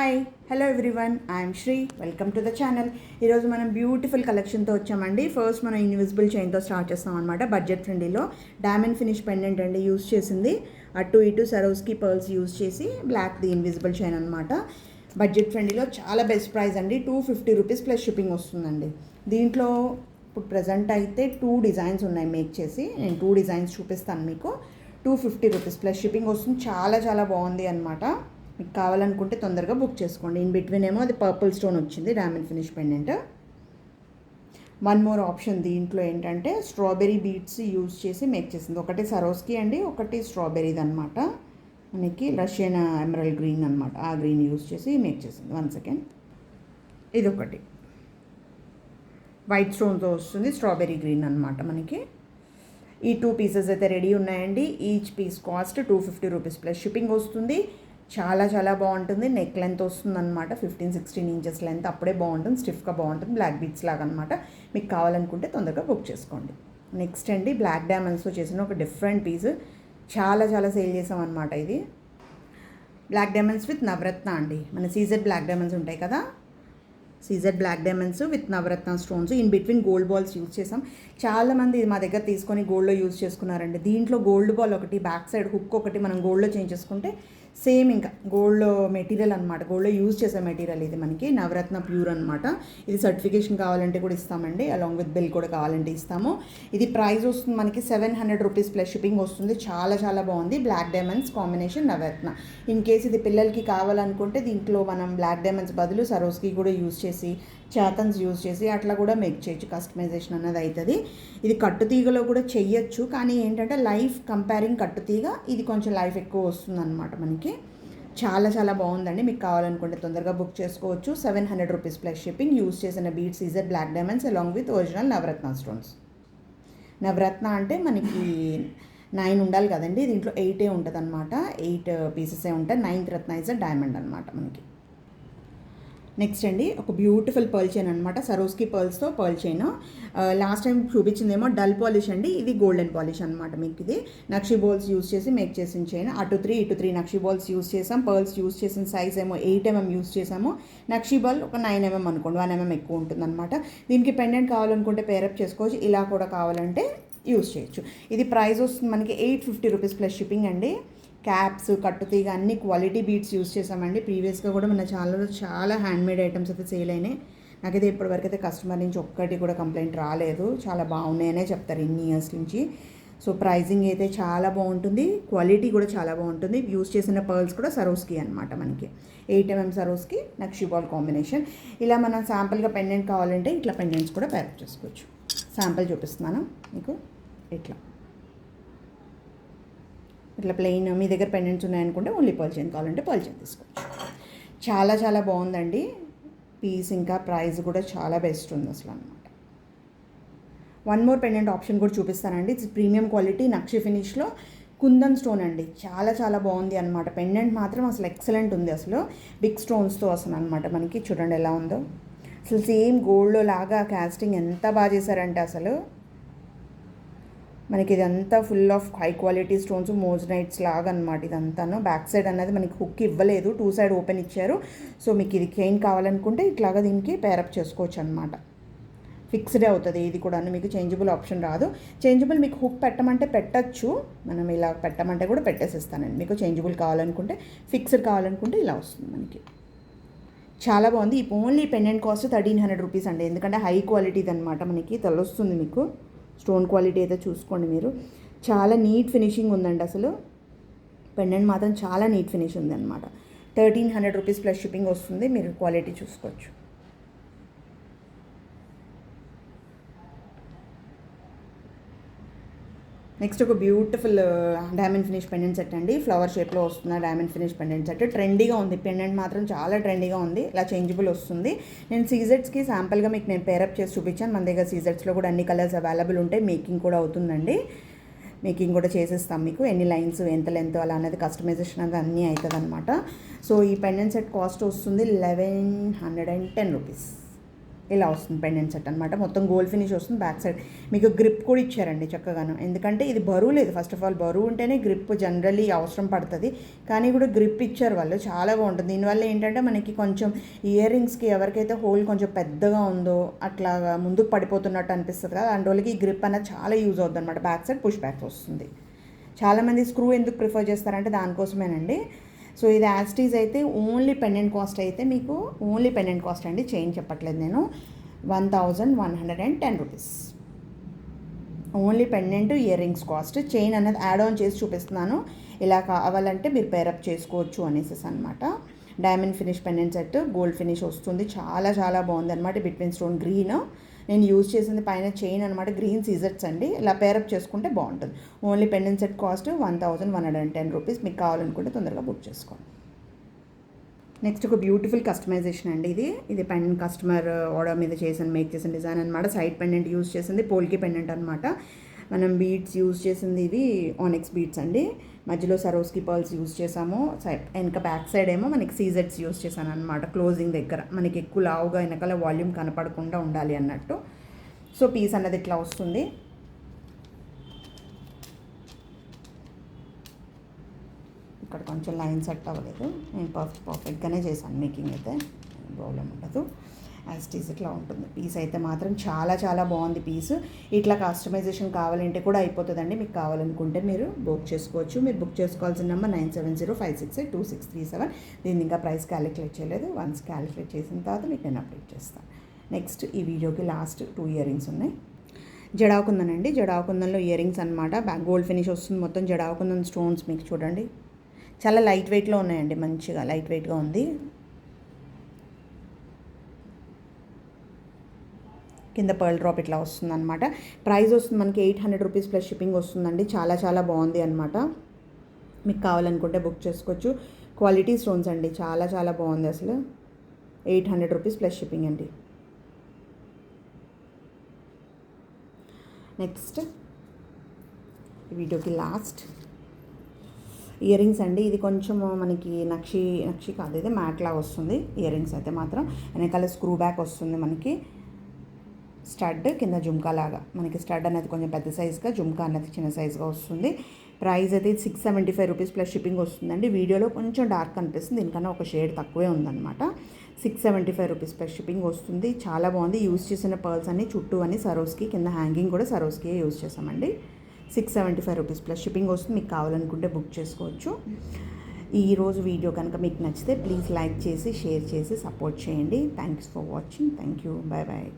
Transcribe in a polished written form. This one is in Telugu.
Hi hello everyone, I'm Sri. Welcome to the channel. ఈరోజు మనం బ్యూటిఫుల్ కలెక్షన్తో వచ్చామండి. ఫస్ట్ మనం ఇన్విజిబుల్ చైన్తో స్టార్ట్ చేస్తాం అనమాట. బడ్జెట్ ఫ్రెండ్లీలో డైమండ్ ఫినిష్ పెండెంట్ అండి యూస్ చేసింది. అటు ఇటు సరోస్కి పర్ల్స్ యూస్ చేసి బ్లాక్ది ఇన్విజిబుల్ చైన్ అనమాట. బడ్జెట్ ఫ్రెండ్లీలో చాలా బెస్ట్ ప్రైస్ అండి. 250 రూపీస్ ప్లస్ షిప్పింగ్ వస్తుందండి. దీంట్లో ఇప్పుడు ప్రజెంట్ అయితే 2 డిజైన్స్ ఉన్నాయి మేక్ చేసి. నేను 2 డిజైన్స్ చూపిస్తాను మీకు. 250 రూపీస్ ప్లస్ షిప్పింగ్ వస్తుంది. చాలా చాలా బాగుంది అనమాట. మీకు కావాలనుకుంటే తొందరగా బుక్ చేసుకోండి. ఇన్ బిట్వీన్ ఏమో అది పర్పుల్ స్టోన్ వచ్చింది, diamond finish pendant. One more option దీంట్లో ఏంటంటే స్ట్రాబెరీ బీడ్స్ యూజ్ చేసి మేక్ చేసింది. ఒకటి సరోస్కి అండి, ఒకటి స్ట్రాబెరీది అనమాట. మనకి రష్యన్ ఎమరల్డ్ గ్రీన్ అనమాట. ఆ గ్రీన్ యూజ్ చేసి మేక్ చేసింది. 1 సెకండ్. ఇది ఒకటి వైట్ స్టోన్తో వస్తుంది, స్ట్రాబెరీ గ్రీన్ అనమాట. మనకి ఈ 2 పీసెస్ అయితే రెడీ ఉన్నాయండి. Each piece cost 250 rupees plus shipping వస్తుంది. చాలా చాలా బాగుంటుంది. నెక్ లెంత్ వస్తుంది అనమాట, 15-16 ఇంచెస్ లెంత్. అప్పుడే బాగుంటుంది, స్టిఫ్గా బాగుంటుంది. బ్లాక్ బీట్స్ లాగా అనమాట. మీకు కావాలనుకుంటే తొందరగా బుక్ చేసుకోండి. నెక్స్ట్ అండి బ్లాక్ డైమండ్స్తో చేసిన ఒక డిఫరెంట్ పీస్. చాలా చాలా సేల్ చేసాం అనమాట. ఇది బ్లాక్ డైమండ్స్ విత్ నవరత్న అండి. మన సీజెడ్ బ్లాక్ డైమండ్స్ ఉంటాయి కదా, CZ black diamonds with Navaratna stones. In between gold balls use చేసాం. చాలామంది మా దగ్గర తీసుకొని గోల్డ్లో యూజ్ చేసుకున్నారండి. దీంట్లో గోల్డ్ బాల్ ఒకటి, బ్యాక్ సైడ్ హుక్ ఒకటి మనం గోల్డ్లో చేంజ్ చేసుకుంటే సేమ్ ఇంకా గోల్డ్ మెటీరియల్ అనమాట. గోల్డ్లో యూజ్ చేసే మెటీరియల్ ఇది. మనకి నవరత్న ప్యూర్ అనమాట. ఇది సర్టిఫికేషన్ కావాలంటే కూడా ఇస్తామండి, అలాంగ్ విత్ బిల్ కూడా కావాలంటే ఇస్తాము. ఇది ప్రైస్ వస్తుంది మనకి 700 రూపీస్ ప్లస్ షిప్పింగ్ వస్తుంది. చాలా చాలా బాగుంది. Black diamonds combination Navaratna. In case ఇది పిల్లలకి కావాలనుకుంటే దీంట్లో మనం బ్లాక్ డైమండ్స్ బదులు సరోస్కి కూడా యూజ్ చేసి, చాతన్స్ యూజ్ చేసి అట్లా కూడా మేక్ చేయొచ్చు. కస్టమైజేషన్ అన్నది అవుతుంది. ఇది కట్టుతీగలో కూడా చెయ్యొచ్చు, కానీ ఏంటంటే లైఫ్ కంపేరింగ్ కట్టుతీగ ఇది కొంచెం లైఫ్ ఎక్కువ వస్తుంది అనమాట మనకి. చాలా చాలా బాగుందండి. మీకు కావాలనుకుంటే తొందరగా బుక్ చేసుకోవచ్చు. 700 రూపీస్ ప్లస్ షిప్పింగ్. యూజ్ చేసిన బీడ్స్ సీజర్ black diamonds along with original navaratna stones. Navaratna అంటే మనకి 9 ఉండాలి కదండి, దీంట్లో 8 ఉంటుంది అనమాట. 8 పీసెసే ఉంటాయి. 9th రత్న ఇస్ డైమండ్ అనమాట మనకి. నెక్స్ట్ అండి ఒక బ్యూటిఫుల్ పర్ల్ చైన్ అనమాట. సరోస్కి పర్ల్స్తో పర్ల్ చైన్. లాస్ట్ టైం చూపించిందేమో డల్ పాలిష్ అండి, ఇది గోల్డెన్ పాలిష్ అనమాట. మీకు ఇది నక్షి బాల్స్ యూజ్ చేసి మేక్ చేసిన చైన్. అటు 3 నక్షి బాల్స్ యూజ్ చేసాం. పర్ల్స్ యూజ్ చేసిన సైజ్ ఏమో 8 mm యూజ్ చేసాము. నక్షి బాల్ ఒక 9 mm అనుకోండి, 1 mm ఎక్కువ ఉంటుంది అనమాట. దీనికి పెండెంట్ కావాలనుకుంటే పేరప్ చేసుకోవచ్చు, ఇలా కూడా కావాలంటే యూజ్ చేయొచ్చు. ఇది ప్రైస్ వస్తుంది మనకి 850 రూపీస్ ప్లస్ షిప్పింగ్ అండి. క్యాప్స్, కట్టుతీగ అన్ని క్వాలిటీ బీడ్స్ యూజ్ చేసామండి. ప్రీవియస్గా కూడా మన ఛానల్లో చాలా హ్యాండ్మేడ్ ఐటమ్స్ అయితే సేల్ అయినాయి. నాకైతే ఇప్పటివరకు అయితే కస్టమర్ నుంచి ఒక్కటి కూడా కంప్లైంట్ రాలేదు. చాలా బాగున్నాయనే చెప్తారు ఇన్ని ఇయర్స్ నుంచి. సో ప్రైజింగ్ అయితే చాలా బాగుంటుంది, క్వాలిటీ కూడా చాలా బాగుంటుంది. యూజ్ చేసిన పర్ల్స్ కూడా సరోస్కి అనమాట మనకి. 8 mm సరోస్కి నక్షి బాల్ కాంబినేషన్. ఇలా మనం శాంపుల్గా పెండెంట్ కావాలంటే ఇట్లా పెండెంట్స్ కూడా ప్యాక్ చేసుకోవచ్చు. శాంపుల్ చూపిస్తున్నాను మీకు. ఇట్లా ప్లెయిన్ మీ దగ్గర పెండెంట్స్ ఉన్నాయనుకుంటే ఓన్లీ పర్ల్ చైన్ కావాలంటే పర్ల్ చైన్ తీసుకోవచ్చు. చాలా చాలా బాగుందండి పీస్. ఇంకా ప్రైస్ కూడా చాలా బెస్ట్ ఉంది అసలు అనమాట. 1 మోర్ పెండెంట్ ఆప్షన్ కూడా చూపిస్తానండి. ఇది ప్రీమియం క్వాలిటీ నక్షి ఫినిష్లో కుందన్ స్టోన్ అండి. చాలా చాలా బాగుంది అనమాట. పెండెంట్ మాత్రం అసలు ఎక్సలెంట్ ఉంది. అసలు బిగ్ స్టోన్స్తో వస్తుంది అనమాట మనకి. చూడండి ఎలా ఉందో. అసలు సేమ్ గోల్డ్లో లాగా కాస్టింగ్ ఎంత బాగా చేశారంటే అసలు మనకి ఇదంతా full of high quality stones, మోజనైట్స్ లాగా అనమాట ఇదంతాను. బ్యాక్ సైడ్ అనేది మనకి హుక్ ఇవ్వలేదు, 2 సైడ్ ఓపెన్ ఇచ్చారు. సో మీకు ఇది చైన్ కావాలనుకుంటే ఇట్లాగా దీనికి పేరప్ చేసుకోవచ్చు అనమాట. ఫిక్స్డే అవుతుంది ఇది కూడా. మీకు చేంజబుల్ ఆప్షన్ రాదు. చేంజబుల్ మీకు హుక్ పెట్టమంటే పెట్టచ్చు, మనం ఇలా పెట్టమంటే కూడా పెట్టేసిస్తానండి. మీకు చేంజబుల్ కావాలనుకుంటే, ఫిక్స్డ్ కావాలనుకుంటే ఇలా వస్తుంది మనకి. చాలా బాగుంది. ఈ ఓన్లీ పెండెంట్ కాస్ట్ 1300 రూపీస్ అండి. ఎందుకంటే హై క్వాలిటీది అనమాట మనకి, తెలుస్తుంది మీకు. స్టోన్ క్వాలిటీ అయితే చూసుకోండి మీరు. చాలా నీట్ ఫినిషింగ్ ఉందండి అసలు. పెండెంట్ మాత్రం చాలా నీట్ ఫినిష్ ఉంది అనమాట. 1300 రూపీస్ ప్లస్ షిప్పింగ్ వస్తుంది. మీరు క్వాలిటీ చూసుకోవచ్చు. నెక్స్ట్ ఒక beautiful diamond finish pendant set అండి. ఫ్లవర్ షేప్లో వస్తున్న డైమండ్ ఫినిష్ పెండెంట్ సెట్. ట్రెండీగా ఉంది. పెండెంట్ మాత్రం చాలా ట్రెండీగా ఉంది. ఇలా చేంజబుల్ వస్తుంది. నేను సీజెట్స్కి శాంపుల్గా మీకు నేను పేరప్ చేసి చూపించాను. మన దగ్గర సీజెట్స్లో కూడా అన్ని కలర్స్ అవైలబుల్ ఉంటాయి. మేకింగ్ కూడా అవుతుందండి. మేకింగ్ కూడా చేసేస్తాం మీకు. ఎన్ని లైన్స్, ఎంత లెంత్ అలా అనేది కస్టమైజేషన్ అనేది అన్నీ అవుతుంది అనమాట. సో ఈ పెండెంట్ సెట్ కాస్ట్ వస్తుంది 1110 రూపీస్. ఇలా వస్తుంది పెండెంట్ సెట్ అనమాట. మొత్తం గోల్డ్ ఫినిష్ వస్తుంది. బ్యాక్ సైడ్ మీకు గ్రిప్ కూడా ఇచ్చారండి చక్కగాను, ఎందుకంటే ఇది బరువు లేదు. ఫస్ట్ ఆఫ్ ఆల్ బరువు ఉంటేనే గ్రిప్ జనరల్లీ అవసరం పడుతుంది, కానీ కూడా గ్రిప్ ఇచ్చారు వాళ్ళు, చాలా బాగుంటుంది. దీనివల్ల ఏంటంటే మనకి కొంచెం ఇయర్ రింగ్స్కి ఎవరికైతే హోల్ కొంచెం పెద్దగా ఉందో అట్లాగా ముందుకు పడిపోతున్నట్టు అనిపిస్తుంది కదా, అలాంటి వాళ్ళకి ఈ గ్రిప్ అనేది చాలా యూజ్ అవుతుంది అనమాట. బ్యాక్ సైడ్ పుష్ బ్యాక్ వస్తుంది. చాలామంది స్క్రూ ఎందుకు ప్రిఫర్ చేస్తారంటే దానికోసమేనండి. సో ఇది యాస్టీజ్ అయితే ఓన్లీ పెండెంట్ కాస్ట్ అయితే మీకు ఓన్లీ పెండెంట్ కాస్ట్ అండి, చైన్ చెప్పట్లేదు నేను, 1110 rupees only pendant ear rings cost. Chain అనేది యాడ్ ఆన్ చేసి చూపిస్తున్నాను, ఇలా కావాలంటే మీరు పేరప్ చేసుకోవచ్చు అనేసి అనమాట. Diamond finish pendant set, gold finish వస్తుంది, చాలా చాలా బాగుంది అనమాట. బిట్వీన్ స్టోన్ గ్రీన్ నేను యూజ్ చేసింది పైన చైన్ అనమాట, గ్రీన్ సీజర్స్ అండి. ఇలా పేరప్ చేసుకుంటే బాగుంటుంది. Only pendant set cost 1110 rupees. మీకు కావాలనుకుంటే తొందరగా బుక్ చేసుకోండి. నెక్స్ట్ ఒక బ్యూటిఫుల్ కస్టమైజేషన్ అండి. ఇది పెండెంట్ కస్టమర్ ఆర్డర్ మీద మేక్ చేసిన డిజైన్ అనమాట. సైడ్ పెండెంట్ యూజ్ చేసింది పోల్కి పెండెంట్ అనమాట. మనం బీడ్స్ యూజ్ చేసింది ఇవి ఆనిక్స్ బీడ్స్ అండి. మధ్యలో సరోస్కి పర్ల్స్ యూజ్ చేసాము. వెనక బ్యాక్ సైడ్ ఏమో మనకి సీజెట్స్ యూజ్ చేశాను అనమాట. క్లోజింగ్ దగ్గర మనకి ఎక్కువ లావుగా వెనకాల వాల్యూమ్ కనపడకుండా ఉండాలి అన్నట్టు. సో పీస్ అన్నది ఇట్లా వస్తుంది. ఇక్కడ కొంచెం లైన్ సెట్ అవ్వలేదు, నేను పర్ఫెక్ట్గానే చేశాను మేకింగ్ అయితే, ప్రాబ్లం ఉండదు. యాజ్ ఇట్ ఈస్ ఇట్లా ఉంటుంది. పీస్ అయితే మాత్రం చాలా చాలా బాగుంది పీస్. ఇట్లా కస్టమైజేషన్ కావాలంటే కూడా అయిపోతుందండి. మీకు కావాలనుకుంటే మీరు బుక్ చేసుకోవచ్చు. మీరు బుక్ చేసుకోవాల్సిన నెంబర్ 9705682637. దీన్ని ఇంకా ప్రైస్ క్యాలిక్యులేట్ చేయలేదు. వన్స్ క్యాలిక్యులేట్ చేసిన తర్వాత మీకు నేను అప్డేట్ చేస్తాను. నెక్స్ట్ ఈ వీడియోకి లాస్ట్ 2 ఇయర్ రింగ్స్ ఉన్నాయి. జడావుకుందన్ అండి. జడావుకుందన్లో ఇయర్ రింగ్స్ అనమాట. గోల్డ్ ఫినిష్ వస్తుంది మొత్తం. జడావుకుందన్ స్టోన్స్ మీకు చూడండి చాలా లైట్ వెయిట్లో ఉన్నాయండి, మంచిగా లైట్ వెయిట్గా ఉంది. కింద పర్ల్ డ్రాప్ ఇట్లా వస్తుంది అనమాట. ప్రైస్ వస్తుంది మనకి 800 రూపీస్ ప్లస్ షిప్పింగ్ వస్తుందండి. చాలా చాలా బాగుంది అనమాట. మీకు కావాలనుకుంటే బుక్ చేసుకోవచ్చు. క్వాలిటీ స్టోన్స్ అండి, చాలా చాలా బాగుంది అసలు. 800 రూపీస్ ప్లస్ షిప్పింగ్ అండి. నెక్స్ట్ ఈ వీడియోకి లాస్ట్ ఇయర్ రింగ్స్ అండి. ఇది కొంచెం మనకి నక్షి కాదు, ఇది మ్యాట్లా వస్తుంది ఇయర్ రింగ్స్ అయితే మాత్రం. వెనకాల స్క్రూ బ్యాక్ వస్తుంది మనకి. స్టడ్ కింద జుమ్కా లాగా మనకి స్టడ్ అనేది కొంచెం పెద్ద సైజ్గా, జుమ్కా అనేది చిన్న సైజ్గా వస్తుంది. ప్రైస్ అయితే 675 రూపీస్ ప్లస్ షిప్పింగ్ వస్తుందండి. వీడియోలో కొంచెం డార్క్ అనిపిస్తుంది, దీనికన్నా ఒక షేడ్ తక్కువే ఉందన్నమాట. 675 రూపీస్ ప్లస్ షిప్పింగ్ వస్తుంది. చాలా బాగుంది. యూజ్ చేసిన పర్ల్స్ అన్ని చుట్టూ అని సరోస్కి, కింద హ్యాంగింగ్ కూడా సరోస్కి యూజ్ చేసామండి. 675 రూపీస్ ప్లస్ షిప్పింగ్ వస్తుంది. మీకు కావాలనుకుంటే బుక్ చేసుకోవచ్చు. ఈరోజు వీడియో కనుక మీకు నచ్చితే ప్లీజ్ లైక్ చేసి షేర్ చేసి సపోర్ట్ చేయండి. Thanks for watching. Thank you. Bye bye.